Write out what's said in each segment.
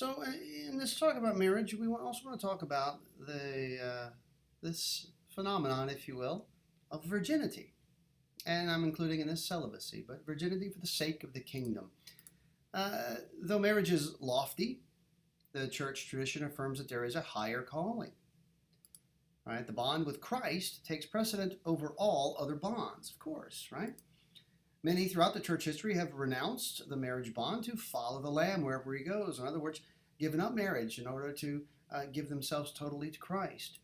So, in this talk about marriage, we also want to talk about this phenomenon, if you will, of virginity. And I'm including in this celibacy, but virginity for the sake of the kingdom. Though marriage is lofty, the church tradition affirms that there is a higher calling. Right? The bond with Christ takes precedent over all other bonds, of course, right? Many throughout the church history have renounced the marriage bond to follow the Lamb wherever he goes. In other words, given up marriage in order to give themselves totally to Christ.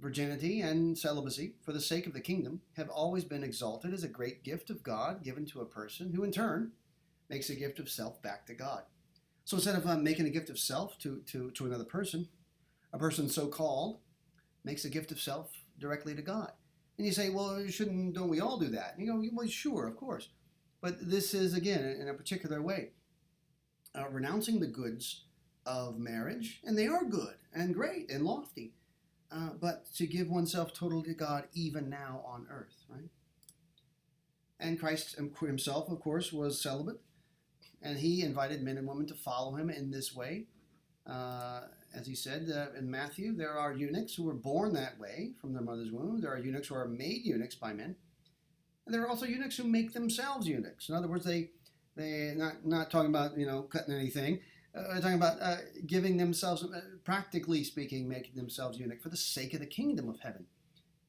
Virginity and celibacy, for the sake of the kingdom, have always been exalted as a great gift of God given to a person who, in turn, makes a gift of self back to God. So instead of making a gift of self to another person, a person so called makes a gift of self directly to God. And you say, well, don't we all do that? And you go, well, sure, of course. But this is, again, in a particular way, renouncing the goods of marriage, and they are good and great and lofty, but to give oneself totally to God even now on earth, right? And Christ himself, of course, was celibate, and he invited men and women to follow him in this way. As he said in Matthew, there are eunuchs who were born that way from their mother's womb. There are eunuchs who are made eunuchs by men. And there are also eunuchs who make themselves eunuchs. In other words, they not talking about, cutting anything. Talking about giving themselves, practically speaking, making themselves eunuch for the sake of the kingdom of heaven.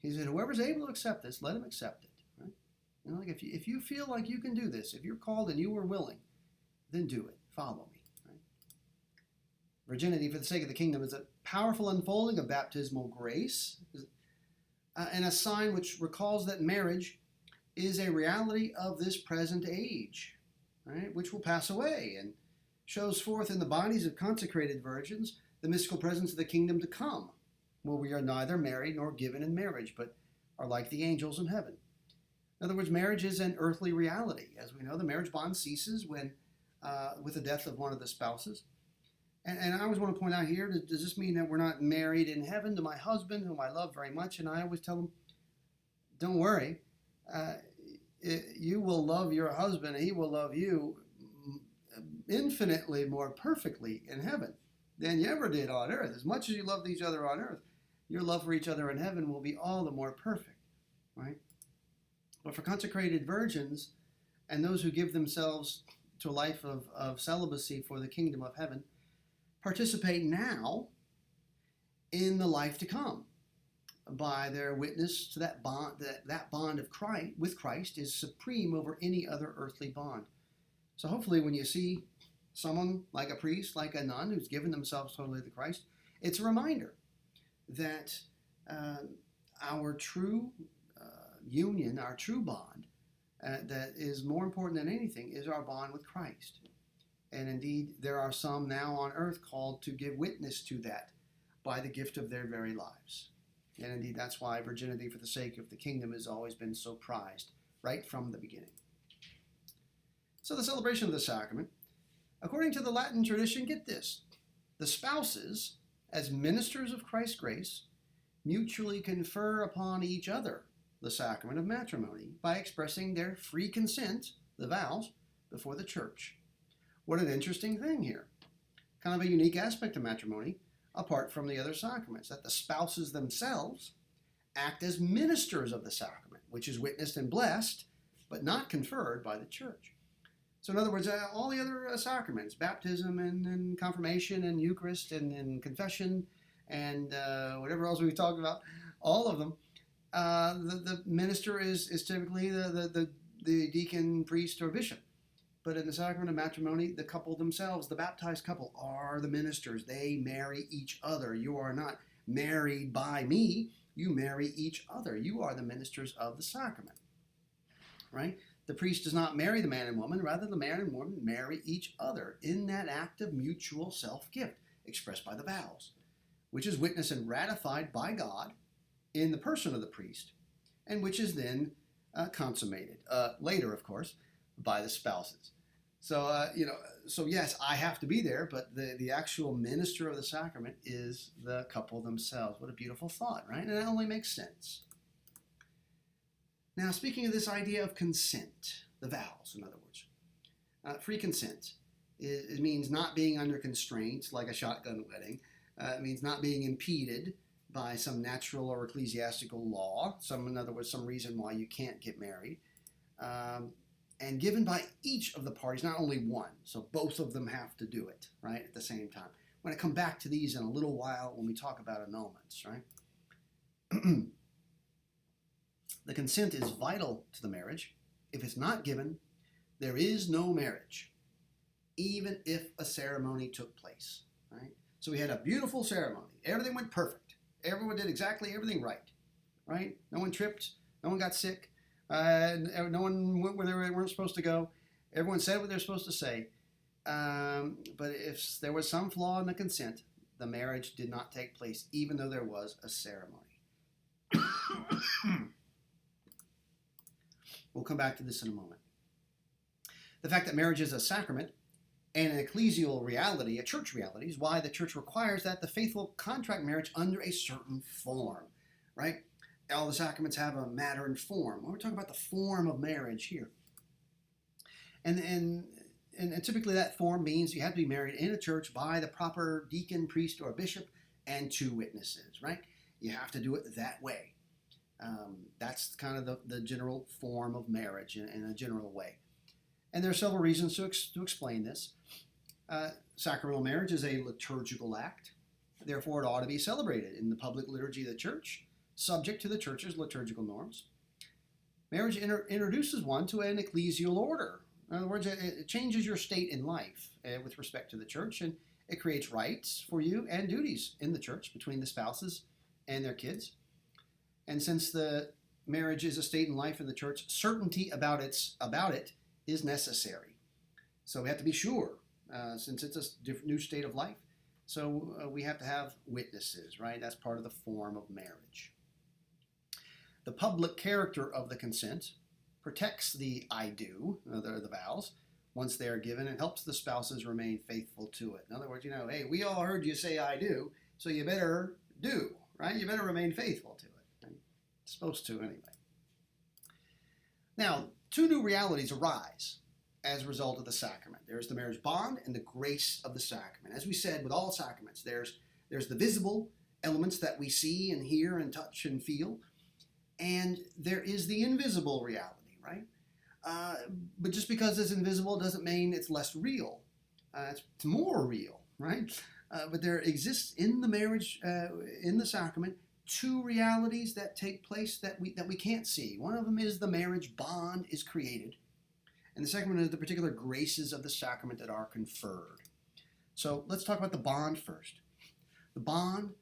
He said, whoever's able to accept this, let him accept it. Right? Like if you feel like you can do this, if you're called and you are willing, then do it. Follow me. Virginity for the sake of the kingdom is a powerful unfolding of baptismal grace and a sign which recalls that marriage is a reality of this present age, right, which will pass away, and shows forth in the bodies of consecrated virgins the mystical presence of the kingdom to come, where we are neither married nor given in marriage, but are like the angels in heaven. In other words, marriage is an earthly reality. As we know, the marriage bond ceases when with the death of one of the spouses. And I always want to point out here, does this mean that we're not married in heaven to my husband, whom I love very much? And I always tell him, don't worry. You will love your husband, and he will love you infinitely more perfectly in heaven than you ever did on earth. As much as you loved each other on earth, your love for each other in heaven will be all the more perfect, right? But for consecrated virgins and those who give themselves to a life of celibacy for the kingdom of heaven, participate now in the life to come by their witness to that bond. That bond of Christ with Christ is supreme over any other earthly bond. So hopefully when you see someone like a priest, like a nun, who's given themselves totally to Christ, it's a reminder that our true union, our true bond, that is more important than anything, is our bond with Christ. And indeed, there are some now on earth called to give witness to that by the gift of their very lives. And indeed, that's why virginity for the sake of the kingdom has always been so prized, right from the beginning. So the celebration of the sacrament, according to the Latin tradition, get this, the spouses, as ministers of Christ's grace, mutually confer upon each other the sacrament of matrimony by expressing their free consent, the vows, before the church. What an interesting thing here. Kind of a unique aspect of matrimony, apart from the other sacraments, that the spouses themselves act as ministers of the sacrament, which is witnessed and blessed, but not conferred by the church. So in other words, all the other sacraments, baptism and confirmation and Eucharist and confession and whatever else we've talked about, all of them, the minister is typically the deacon, priest, or bishop. But in the sacrament of matrimony, the couple themselves, the baptized couple, are the ministers. They marry each other. You are not married by me. You marry each other. You are the ministers of the sacrament, right? The priest does not marry the man and woman. Rather, the man and woman marry each other in that act of mutual self-gift expressed by the vows, which is witnessed and ratified by God in the person of the priest, and which is then consummated later, of course, by the spouses. So, so yes, I have to be there, but the actual minister of the sacrament is the couple themselves. What a beautiful thought, right? And that only makes sense. Now, speaking of this idea of consent, the vows, in other words, free consent. It means not being under constraints like a shotgun wedding. It means not being impeded by some natural or ecclesiastical law, in other words, some reason why you can't get married, and given by each of the parties, not only one. So both of them have to do it, right, at the same time. I'm going to come back to these in a little while when we talk about annulments, right? The consent is vital to the marriage. If it's not given, there is no marriage, even if a ceremony took place, right? So we had a beautiful ceremony. Everything went perfect. Everyone did exactly everything right, right? No one tripped. No one got sick. No one went where they weren't supposed to go. Everyone said what they're supposed to say. But if there was some flaw in the consent, the marriage did not take place, even though there was a ceremony. We'll come back to this in a moment. The fact that marriage is a sacrament and an ecclesial reality, a church reality, is why the church requires that the faithful contract marriage under a certain form, right? All the sacraments have a matter and form. We're talking about the form of marriage here. And typically that form means you have to be married in a church by the proper deacon, priest, or bishop, and 2 witnesses, right? You have to do it that way. That's kind of the general form of marriage in a general way. And there are several reasons to explain this. Sacramental marriage is a liturgical act. Therefore, it ought to be celebrated in the public liturgy of the church, subject to the church's liturgical norms. Marriage introduces one to an ecclesial order. In other words, it changes your state in life with respect to the church, and it creates rights for you and duties in the church between the spouses and their kids. And since the marriage is a state in life in the church, certainty about it is necessary. So we have to be sure, since it's a new state of life. So we have to have witnesses, right? That's part of the form of marriage. The public character of the consent protects the I do, the vows, once they are given, and helps the spouses remain faithful to it. In other words, hey, we all heard you say I do, so you better do, right? You better remain faithful to it. Right? Supposed to, anyway. Now, 2 new realities arise as a result of the sacrament. There's the marriage bond and the grace of the sacrament. As we said, with all sacraments, there's the visible elements that we see and hear and touch and feel, and there is the invisible reality, right? But just because it's invisible doesn't mean it's less real. It's more real, right? But there exists in the marriage, in the sacrament, 2 realities that take place that we can't see. One of them is the marriage bond is created, and the second one is the particular graces of the sacrament that are conferred. So let's talk about the bond first. The bond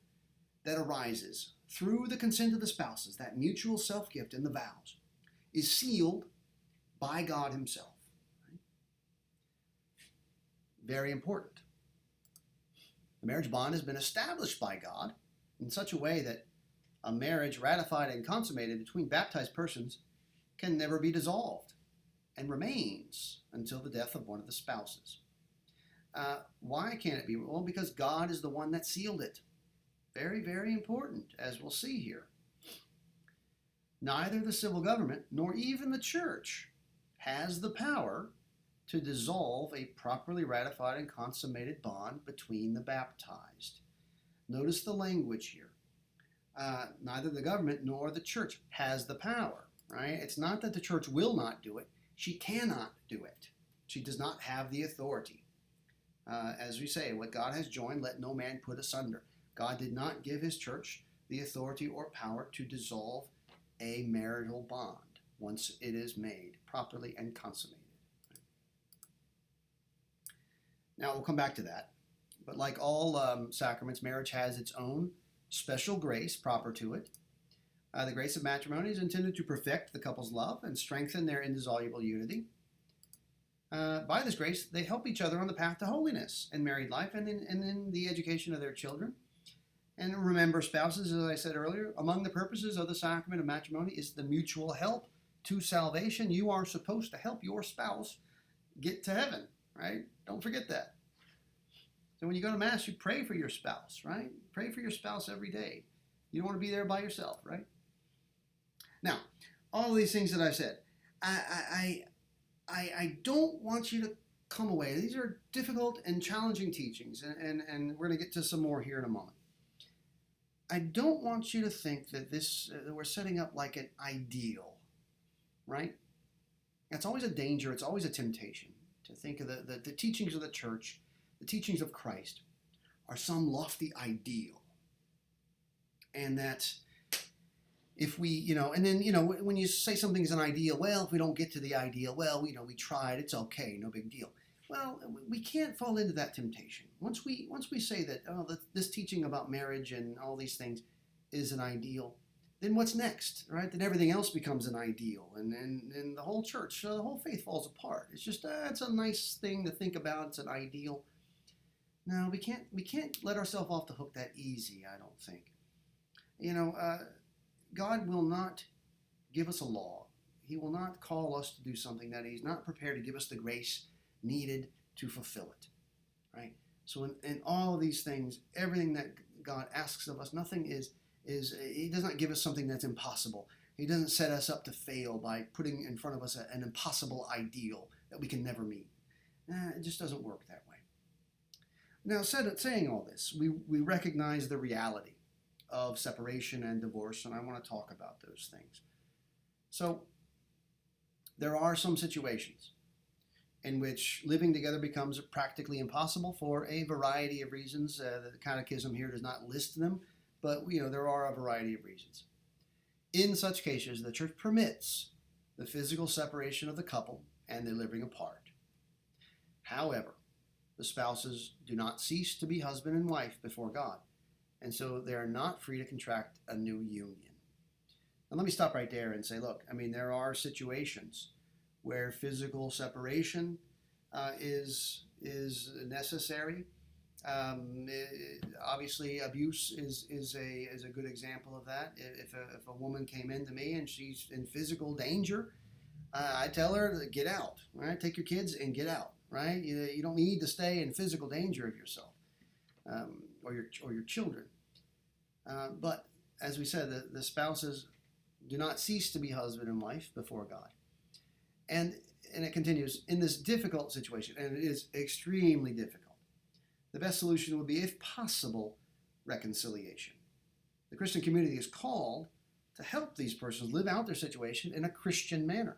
that arises through the consent of the spouses, that mutual self-gift in the vows, is sealed by God himself. Right? Very important. The marriage bond has been established by God in such a way that a marriage ratified and consummated between baptized persons can never be dissolved and remains until the death of one of the spouses. Why can't it be? Well, because God is the one that sealed it. Very, very important, as we'll see here. Neither the civil government nor even the church has the power to dissolve a properly ratified and consummated bond between the baptized. Notice the language here. Neither the government nor the church has the power, right? It's not that the church will not do it. She cannot do it. She does not have the authority. As we say, what God has joined, let no man put asunder. God did not give his church the authority or power to dissolve a marital bond once it is made properly and consummated. Now, we'll come back to that. But like all sacraments, marriage has its own special grace proper to it. The grace of matrimony is intended to perfect the couple's love and strengthen their indissoluble unity. By this grace, they help each other on the path to holiness in married life and in the education of their children. And remember, spouses, as I said earlier, among the purposes of the sacrament of matrimony is the mutual help to salvation. You are supposed to help your spouse get to heaven, right? Don't forget that. So when you go to Mass, you pray for your spouse, right? Pray for your spouse every day. You don't want to be there by yourself, right? Now, all of these things that I've said, I don't want you come away. These are difficult and challenging teachings, and we're going to get to some more here in a moment. I don't want you to think that that we're setting up like an ideal, right? That's always a danger. It's always a temptation to think of the teachings of the church, the teachings of Christ, are some lofty ideal. And that if we, and then, when you say something's an ideal, well, if we don't get to the ideal, well, we tried, it's okay, no big deal. Well, we can't fall into that temptation. Once we say that, this teaching about marriage and all these things is an ideal, then what's next, right? Then everything else becomes an ideal, and the whole church, the whole faith falls apart. It's just, it's a nice thing to think about. It's an ideal. No, we can't let ourselves off the hook that easy, I don't think. God will not give us a law. He will not call us to do something that he's not prepared to give us the grace needed to fulfill it, right? So in all of these things, everything that God asks of us, nothing is he does not give us something that's impossible. He doesn't set us up to fail by putting in front of us an impossible ideal that we can never meet. It just doesn't work that way. Now, saying all this, we recognize the reality of separation and divorce, and I want to talk about those things. So there are some situations in which living together becomes practically impossible for a variety of reasons. The Catechism here does not list them, but there are a variety of reasons. In such cases, the Church permits the physical separation of the couple and their living apart. However, the spouses do not cease to be husband and wife before God, and so they are not free to contract a new union. And let me stop right there and say, look, there are situations where physical separation is necessary. Obviously, abuse is a good example of that. If a woman came into me and she's in physical danger, I tell her to get out. Right, take your kids and get out. Right, you don't need to stay in physical danger of yourself or your children. But as we said, the spouses do not cease to be husband and wife before God. And it continues, in this difficult situation, and it is extremely difficult, the best solution would be, if possible, reconciliation. The Christian community is called to help these persons live out their situation in a Christian manner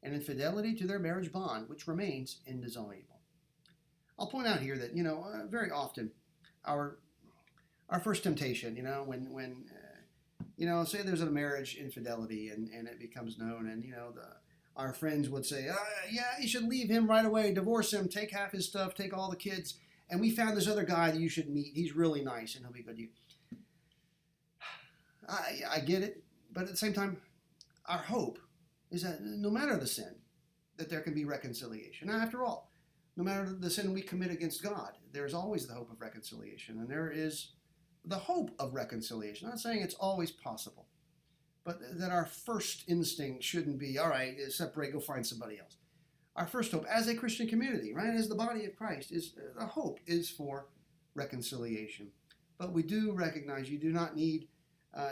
and in fidelity to their marriage bond, which remains indissoluble. I'll point out here that, very often our first temptation, when say there's a marriage infidelity and it becomes known, and, our friends would say, yeah, you should leave him right away, divorce him, take half his stuff, take all the kids, and we found this other guy that you should meet. He's really nice and he'll be good to you. I get it, but at the same time, our hope is that no matter the sin, that there can be reconciliation. Now, after all, no matter the sin we commit against God, there's always the hope of reconciliation, and there is the hope of reconciliation. I'm not saying it's always possible, but that our first instinct shouldn't be, all right, separate, go find somebody else. Our first hope as a Christian community, right, as the body of Christ, is the hope is for reconciliation. But we do recognize you do not need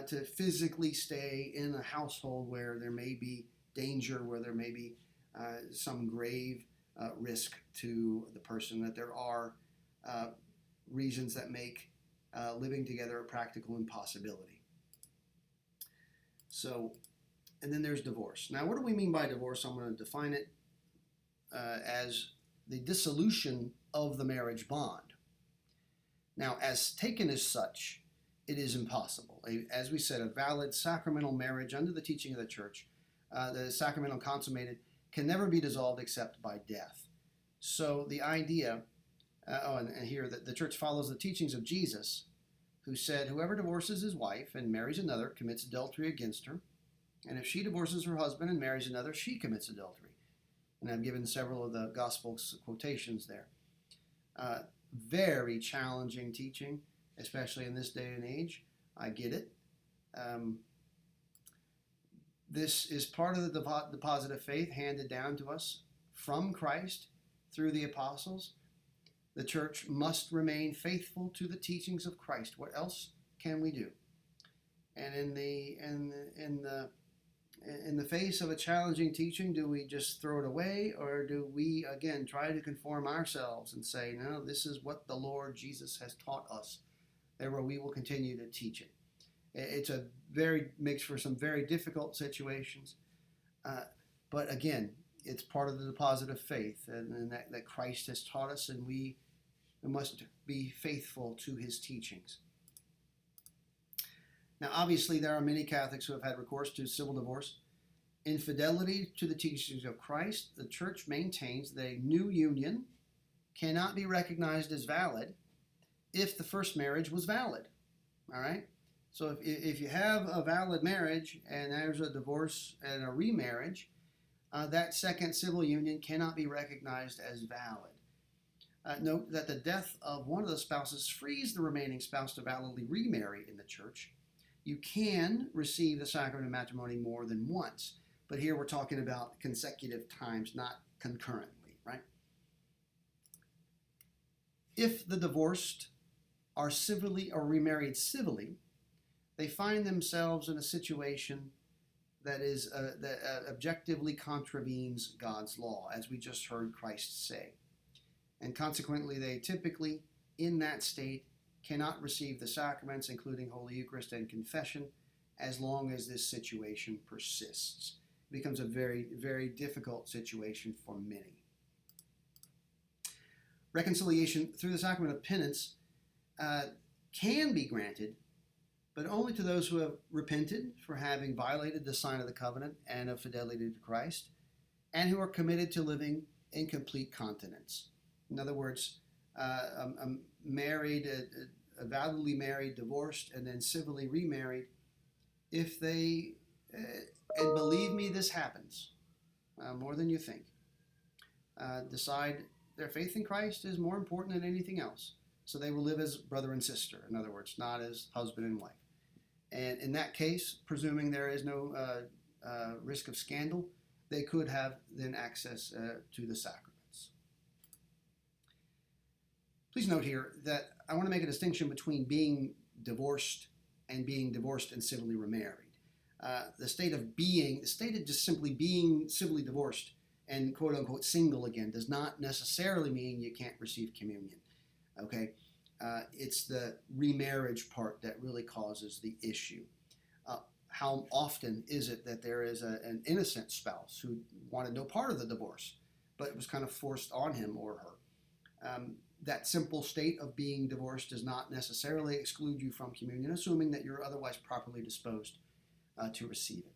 to physically stay in a household where there may be danger, where there may be some grave risk to the person, that there are reasons that make living together a practical impossibility. So, and then there's divorce. Now, what do we mean by divorce? I'm going to define it as the dissolution of the marriage bond. Now, as taken as such, it is impossible. As we said, a valid sacramental marriage under the teaching of the Church, the sacramental consummated, can never be dissolved except by death. So the idea, and here that the Church follows the teachings of Jesus, who said, whoever divorces his wife and marries another commits adultery against her, and if she divorces her husband and marries another, she commits adultery. And I've given several of the Gospel's quotations there. Very challenging teaching, especially in this day and age. I get it. This is part of the deposit of faith handed down to us from Christ through the apostles. The Church must remain faithful to the teachings of Christ. What else can we do? And in in the face of a challenging teaching, do we just throw it away, or do we, again, try to conform ourselves and say, no, this is what the Lord Jesus has taught us, therefore we will continue to teach it. It's makes for some very difficult situations, but again, it's part of the deposit of faith, and that Christ has taught us, and we must be faithful to his teachings. Now, obviously, there are many Catholics who have had recourse to civil divorce. In fidelity to the teachings of Christ, the Church maintains that a new union cannot be recognized as valid if the first marriage was valid. All right? So if you have a valid marriage and there's a divorce and a remarriage, that second civil union cannot be recognized as valid. Note that the death of one of the spouses frees the remaining spouse to validly remarry in the Church. You can receive the sacrament of matrimony more than once, but here we're talking about consecutive times, not concurrently, right? If the divorced are civilly or remarried civilly, they find themselves in a situation that objectively contravenes God's law, as we just heard Christ say. And consequently, they typically, in that state, cannot receive the sacraments, including Holy Eucharist and confession, as long as this situation persists. It becomes a very, very difficult situation for many. Reconciliation through the sacrament of penance can be granted, but only to those who have repented for having violated the sign of the covenant and of fidelity to Christ, and who are committed to living in complete continence. In other words, validly married, divorced, and then civilly remarried, if they, and believe me, this happens more than you think, decide their faith in Christ is more important than anything else. So they will live as brother and sister, in other words, not as husband and wife. And in that case, presuming there is no risk of scandal, they could have then access to the sacraments. Please note here that I want to make a distinction between being divorced and being divorced and civilly remarried. The state of just simply being civilly divorced and quote unquote single again does not necessarily mean you can't receive communion. Okay? It's the remarriage part that really causes the issue. How often is it that there is an innocent spouse who wanted no part of the divorce, but it was kind of forced on him or her? That simple state of being divorced does not necessarily exclude you from communion, assuming that you're otherwise properly disposed to receive it.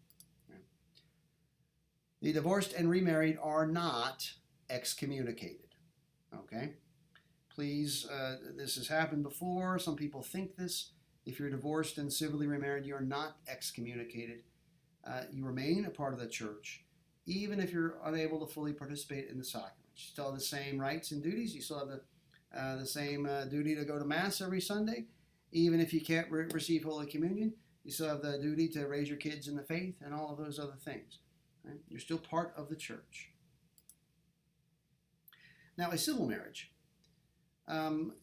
Right? The divorced and remarried are not excommunicated. Okay? Please, this has happened before. Some people think this. If you're divorced and civilly remarried, you're not excommunicated. You remain a part of the Church, even if you're unable to fully participate in the sacraments. You still have the same rights and duties. You still have the same duty to go to Mass every Sunday. Even if you can't receive Holy Communion, you still have the duty to raise your kids in the faith and all of those other things. Right? You're still part of the Church. Now, a civil marriage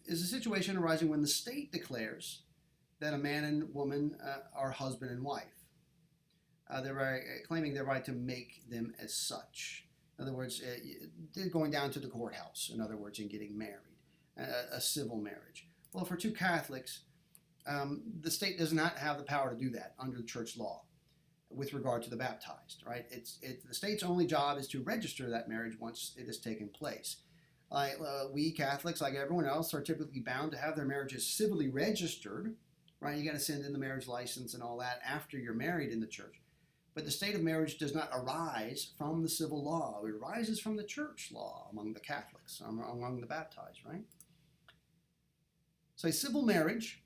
is a situation arising when the state declares that a man and woman are husband and wife. They're claiming their right to make them as such. In other words, going down to the courthouse, in other words, and getting married, a civil marriage. Well, for two Catholics, the state does not have the power to do that under church law with regard to the baptized, right? The state's only job is to register that marriage once it has taken place. We Catholics, like everyone else, are typically bound to have their marriages civilly registered, right? You got to send in the marriage license and all that after you're married in the church. But the state of marriage does not arise from the civil law. It arises from the church law among the Catholics, among the baptized, right? So a civil marriage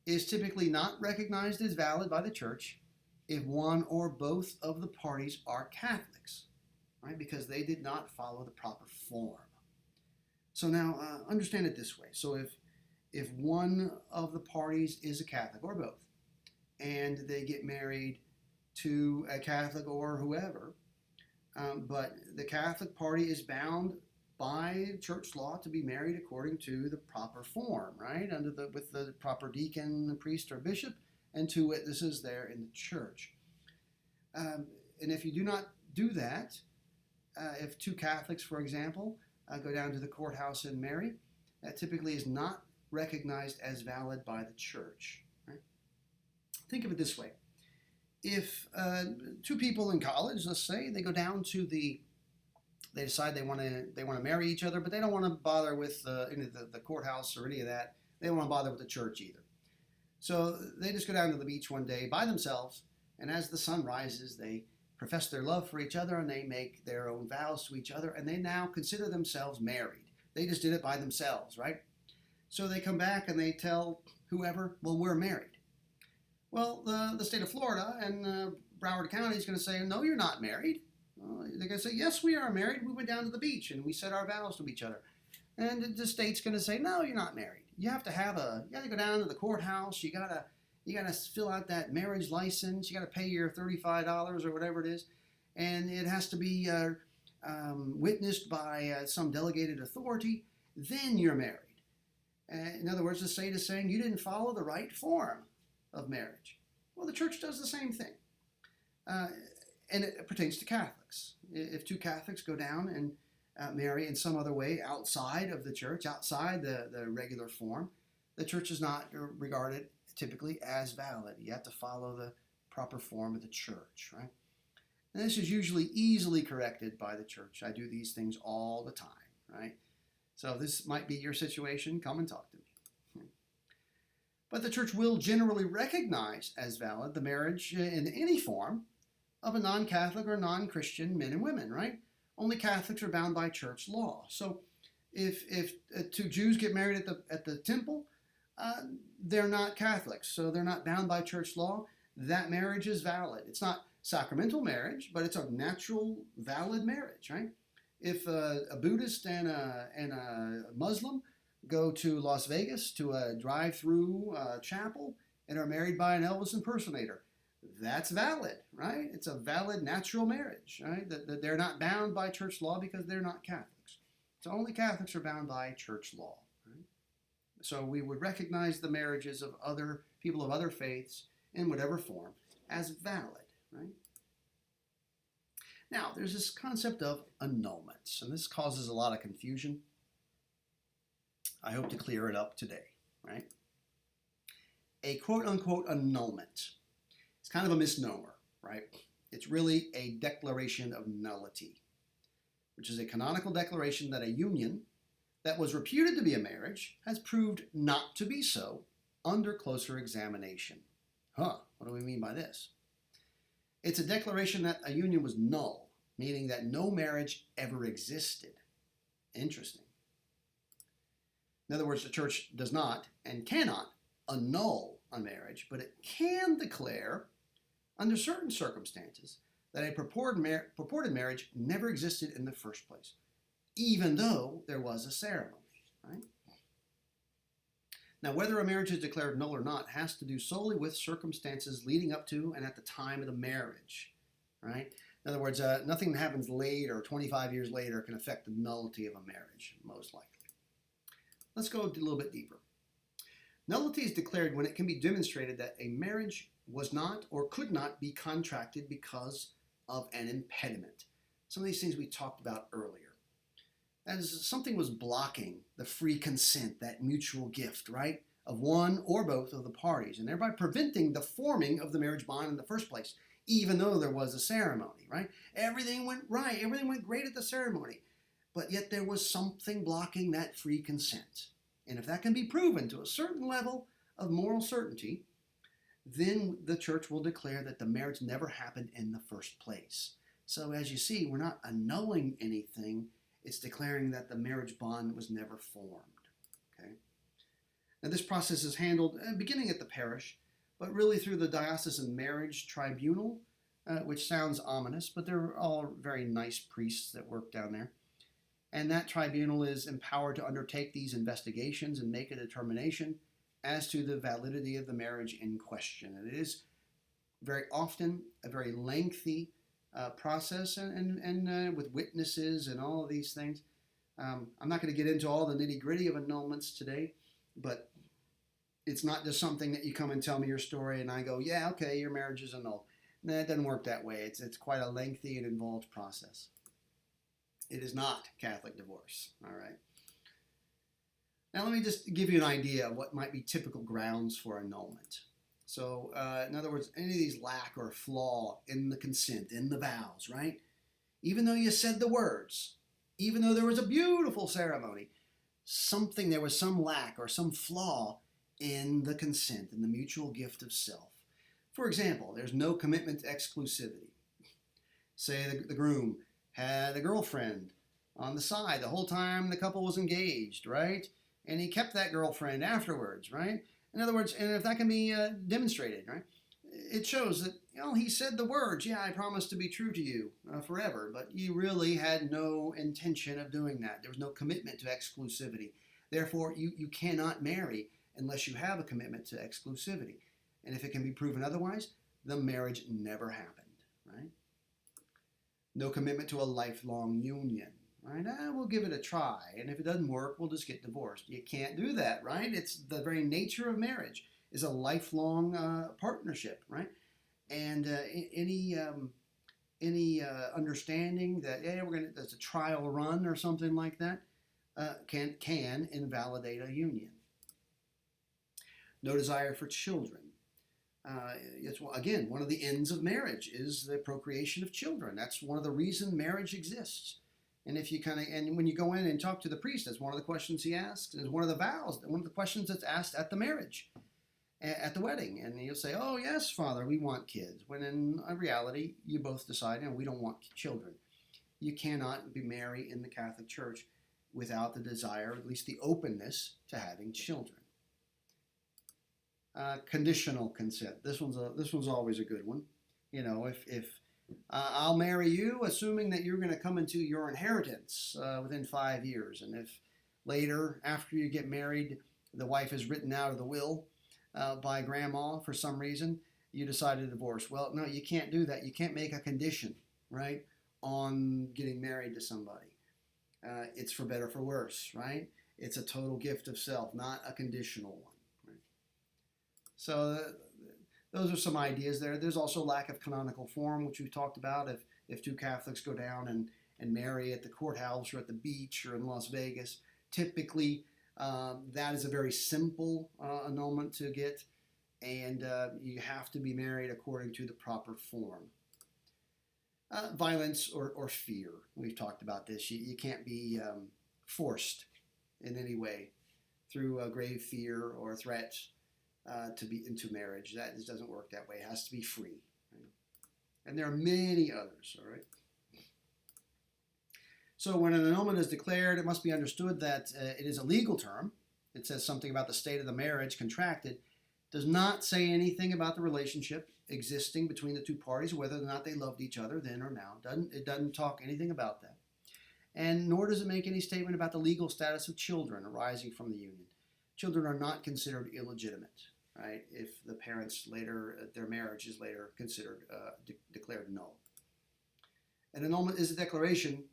is typically not recognized as valid by the church if one or both of the parties are Catholics, right? Because they did not follow the proper form. So now understand it this way. So if one of the parties is a Catholic or both, and they get married to a Catholic or whoever, but the Catholic party is bound by church law to be married according to the proper form, right? With the proper deacon, priest, or bishop, and two witnesses there in the church. And if you do not do that, if two Catholics, for example, go down to the courthouse and marry, that typically is not recognized as valid by the church. Right? Think of it this way. If two people in college, let's say, they go down to they decide they want to marry each other, but they don't want to bother with the courthouse or any of that. They don't want to bother with the church either. So they just go down to the beach one day by themselves, and as the sun rises, they profess their love for each other, and they make their own vows to each other, and they now consider themselves married. They just did it by themselves, right? So they come back and they tell whoever, well, we're married. Well, the state of Florida and Broward County is going to say, no, you're not married. They're going to say, yes, we are married. We went down to the beach and we said our vows to each other. And the state's going to say, no, you're not married. You have to go down to the courthouse. You gotta fill out that marriage license. You gotta pay your $35 or whatever it is, and it has to be witnessed by some delegated authority. Then you're married. In other words, the state is saying you didn't follow the right form of marriage. Well, the church does the same thing, and it pertains to Catholics. If two Catholics go down and marry in some other way outside of the church, outside the regular form, the church is not regarded typically as valid. You have to follow the proper form of the church, right? And this is usually easily corrected by the church. I do these things all the time, right? So this might be your situation. Come and talk to me. But the church will generally recognize as valid the marriage in any form of a non-Catholic or non-Christian men and women, right? Only Catholics are bound by church law. So if two Jews get married at the temple, they're not Catholics, so they're not bound by church law. That marriage is valid. It's not sacramental marriage, but it's a natural, valid marriage, right? If a Buddhist and a Muslim go to Las Vegas to a drive-through chapel and are married by an Elvis impersonator, that's valid, right? It's a valid natural marriage, right? That they're not bound by church law because they're not Catholics. So only Catholics are bound by church law, right? So we would recognize the marriages of other people of other faiths in whatever form as valid, right? Now, there's this concept of annulments, and this causes a lot of confusion. I hope to clear it up today, right? A quote-unquote annulment. It's kind of a misnomer, right? It's really a declaration of nullity, which is a canonical declaration that a union that was reputed to be a marriage has proved not to be so under closer examination. What do we mean by this? It's a declaration that a union was null, meaning that no marriage ever existed. Interesting. In other words, the church does not and cannot annul a marriage, but it can declare, under certain circumstances, that a purported marriage never existed in the first place, even though there was a ceremony, right? Now, whether a marriage is declared null or not has to do solely with circumstances leading up to and at the time of the marriage, right? In other words, nothing that happens later, 25 years later, can affect the nullity of a marriage, most likely. Let's go a little bit deeper. Nullity is declared when it can be demonstrated that a marriage was not or could not be contracted because of an impediment. Some of these things we talked about earlier. That is, something was blocking the free consent, that mutual gift, right, of one or both of the parties, and thereby preventing the forming of the marriage bond in the first place, even though there was a ceremony, right? Everything went right. Everything went great at the ceremony. But yet there was something blocking that free consent. And if that can be proven to a certain level of moral certainty, then the church will declare that the marriage never happened in the first place. So as you see, we're not annulling anything. It's declaring that the marriage bond was never formed. Okay. Now this process is handled beginning at the parish, but really through the diocesan marriage tribunal, which sounds ominous, but they're all very nice priests that work down there. And that tribunal is empowered to undertake these investigations and make a determination as to the validity of the marriage in question. And it is very often a very lengthy process and with witnesses and all of these things. I'm not going to get into all the nitty-gritty of annulments today, but it's not just something that you come and tell me your story and I go, yeah, okay, your marriage is annulled. No, it doesn't work that way. It's quite a lengthy and involved process. It is not Catholic divorce, all right? Now, let me just give you an idea of what might be typical grounds for annulment. So, in other words, any of these lack or flaw in the consent, in the vows, right? Even though you said the words, even though there was a beautiful ceremony, there was some lack or some flaw in the consent, in the mutual gift of self. For example, there's no commitment to exclusivity. Say the groom had a girlfriend on the side the whole time the couple was engaged, right? And he kept that girlfriend afterwards, right? In other words, and if that can be demonstrated, right? It shows that, he said the words, yeah, I promise to be true to you forever, but you really had no intention of doing that. There was no commitment to exclusivity. Therefore, you cannot marry unless you have a commitment to exclusivity. And if it can be proven otherwise, the marriage never happened, right? No commitment to a lifelong union, right? We'll give it a try, and if it doesn't work, we'll just get divorced. You can't do that, right? It's the very nature of marriage is a lifelong partnership, right? And any understanding that there's a trial run or something like that can invalidate a union. No desire for children. It's, again, one of the ends of marriage is the procreation of children. That's one of the reasons marriage exists. And if you and when you go in and talk to the priest, that's one of the questions he asks. It's one of the vows, one of the questions that's asked at the marriage, at the wedding. And you'll say, oh, yes, Father, we want kids. When in reality, you both decide, we don't want children. You cannot be married in the Catholic Church without the desire, at least the openness to having children. Conditional consent. This one's always a good one. If I'll marry you, assuming that you're going to come into your inheritance within 5 years, and if later, after you get married, the wife is written out of the will by grandma for some reason, you decide to divorce. Well, no, you can't do that. You can't make a condition, right, on getting married to somebody. It's for better or for worse, right? It's a total gift of self, not a conditional one. So those are some ideas there. There's also lack of canonical form, which we've talked about. If two Catholics go down and marry at the courthouse or at the beach or in Las Vegas, typically that is a very simple annulment to get, and you have to be married according to the proper form. Violence or fear. We've talked about this. You can't be forced in any way through a grave fear or threat to be into marriage. That just doesn't work that way. It has to be free. Right? And there are many others, all right? So when an annulment is declared, it must be understood that it is a legal term. It says something about the state of the marriage contracted. Does not say anything about the relationship existing between the two parties, whether or not they loved each other then or now. It doesn't talk anything about that. And nor does it make any statement about the legal status of children arising from the union. Children are not considered illegitimate, right, if the parents later, their marriage is later considered, declared null. An annulment is a declaration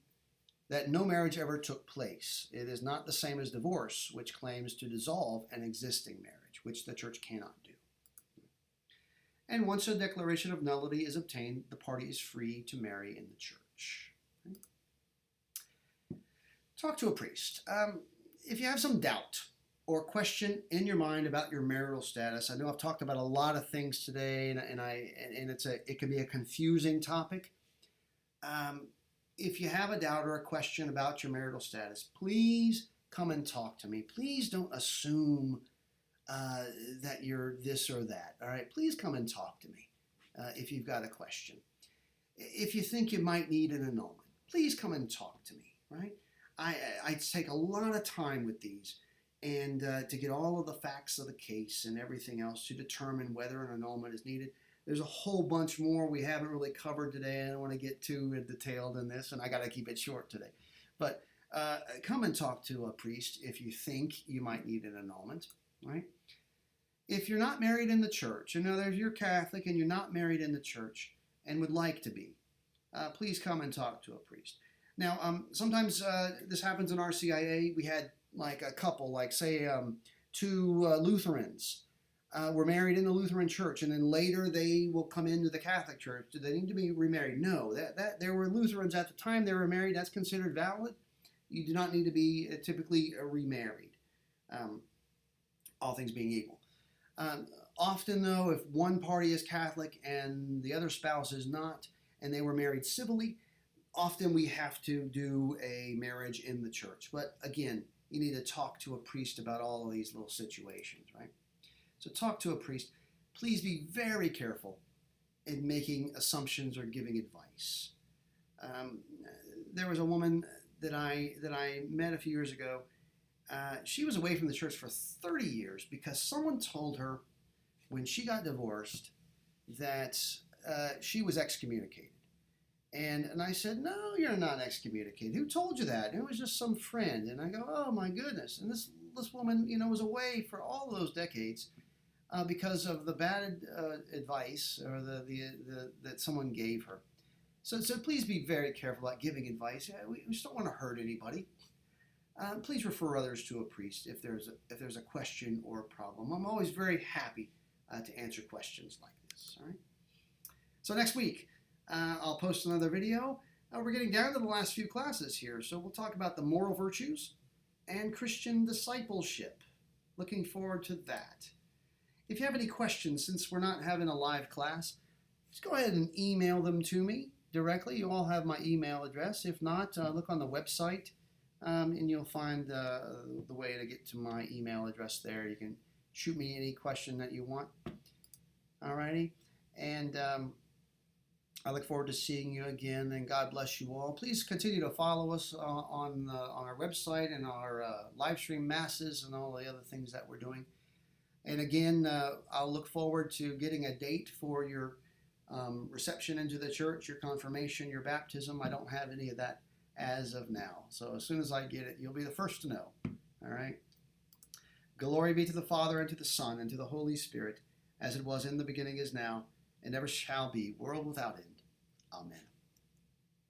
that no marriage ever took place. It is not the same as divorce, which claims to dissolve an existing marriage, which the church cannot do. And once a declaration of nullity is obtained, the party is free to marry in the church. Talk to a priest. If you have some doubt or question in your mind about your marital status, I know I've talked about a lot of things today, and it can be a confusing topic. If you have a doubt or a question about your marital status, please come and talk to me. Please don't assume that you're this or that. All right, please come and talk to me if you've got a question. If you think you might need an annulment, please come and talk to me. Right? I take a lot of time with these, and to get all of the facts of the case and everything else to determine whether an annulment is needed. There's a whole bunch more we haven't really covered today. I don't want to get too detailed in this, and I got to keep it short today. But come and talk to a priest if you think you might need an annulment, right? If you're not married in the church, in other words, you're Catholic and you're not married in the church and would like to be, please come and talk to a priest. Now, sometimes this happens in RCIA. We had like a couple, like say two Lutherans were married in the Lutheran Church, and then later they will come into the Catholic Church. Do they need to be remarried? No. That there were Lutherans at the time they were married. That's considered valid. You do not need to be typically remarried, all things being equal. Often, though, if one party is Catholic and the other spouse is not, and they were married civilly, often we have to do a marriage in the church. But again, you need to talk to a priest about all of these little situations, right? So talk to a priest. Please be very careful in making assumptions or giving advice. There was a woman that I met a few years ago. She was away from the church for 30 years because someone told her when she got divorced that she was excommunicated. And I said, no, you're not excommunicated. Who told you that? And it was just some friend. And I go, oh my goodness. And this woman, was away for all of those decades because of the bad advice or that someone gave her. So please be very careful about giving advice. We just don't want to hurt anybody. Please refer others to a priest if there's a question or a problem. I'm always very happy to answer questions like this. All right. So next week, I'll post another video. We're getting down to the last few classes here, so we'll talk about the moral virtues and Christian discipleship. Looking forward to that. If you have any questions, since we're not having a live class, just go ahead and email them to me directly. You all have my email address. If not, look on the website, and you'll find the way to get to my email address there. You can shoot me any question that you want. Alrighty, and I look forward to seeing you again, and God bless you all. Please continue to follow us on our website and our live stream masses and all the other things that we're doing. And again, I'll look forward to getting a date for your reception into the church, your confirmation, your baptism. I don't have any of that as of now. So as soon as I get it, you'll be the first to know. All right? Glory be to the Father, and to the Son, and to the Holy Spirit, as it was in the beginning, is now, and ever shall be, world without end. Amen.